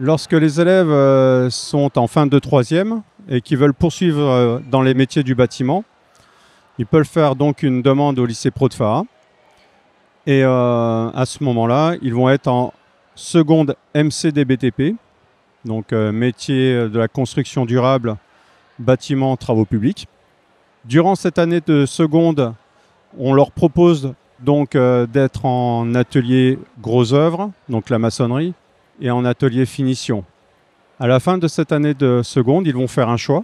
Lorsque les élèves sont en fin de troisième et qui veulent poursuivre dans les métiers du bâtiment, ils peuvent faire donc une demande au lycée Pro de Fara. Et à ce moment-là, ils vont être en seconde MCD-BTP, donc métier de la construction durable, bâtiment, travaux publics. Durant cette année de seconde, on leur propose donc d'être en atelier gros œuvre, donc la maçonnerie, et en atelier finition. À la fin de cette année de seconde, ils vont faire un choix,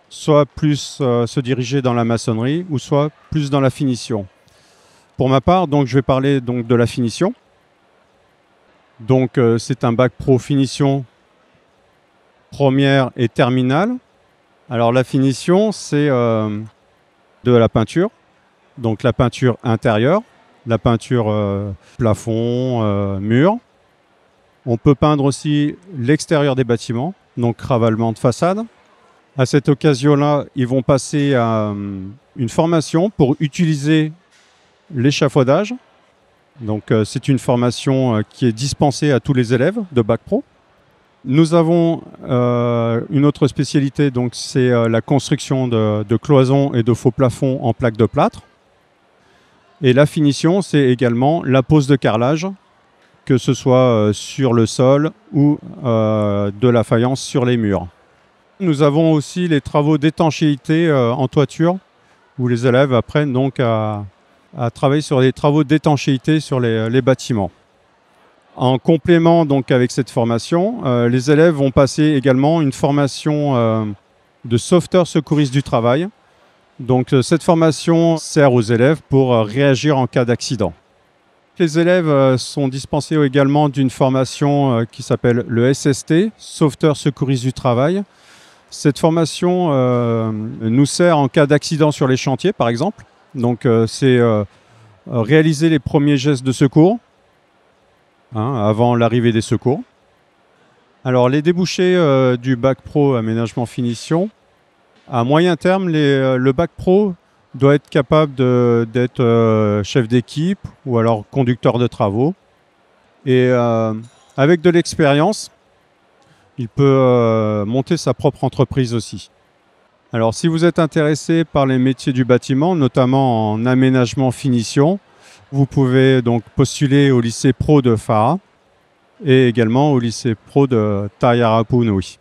soit plus se diriger dans la maçonnerie ou soit plus dans la finition. Pour ma part, donc, je vais parler donc, de la finition. Donc, c'est un bac pro finition première et terminale. Alors la finition, c'est de la peinture. Donc la peinture intérieure, la peinture plafond, mur. On peut peindre aussi l'extérieur des bâtiments, donc ravalement de façade. À cette occasion-là, ils vont passer à une formation pour utiliser l'échafaudage. Donc c'est une formation qui est dispensée à tous les élèves de Bac Pro. Nous avons une autre spécialité, donc c'est la construction de cloisons et de faux plafonds en plaques de plâtre. Et la finition, c'est également la pose de carrelage, que ce soit sur le sol ou de la faïence sur les murs. Nous avons aussi les travaux d'étanchéité en toiture, où les élèves apprennent donc à travailler sur les travaux d'étanchéité sur les bâtiments. En complément donc avec cette formation, les élèves vont passer également une formation de sauveteur secouriste du travail. Donc cette formation sert aux élèves pour réagir en cas d'accident. Les élèves sont dispensés également d'une formation qui s'appelle le SST, sauveteur secouriste du travail. Cette formation nous sert en cas d'accident sur les chantiers, par exemple. Donc c'est réaliser les premiers gestes de secours avant l'arrivée des secours. Alors les débouchés du Bac Pro Aménagement Finition, à moyen terme, le Bac Pro doit être capable d'être chef d'équipe ou alors conducteur de travaux. Et avec de l'expérience, il peut monter sa propre entreprise aussi. Alors si vous êtes intéressé par les métiers du bâtiment, notamment en aménagement finition, vous pouvez donc postuler au lycée Pro de Fara et également au lycée Pro de Tayarapunui.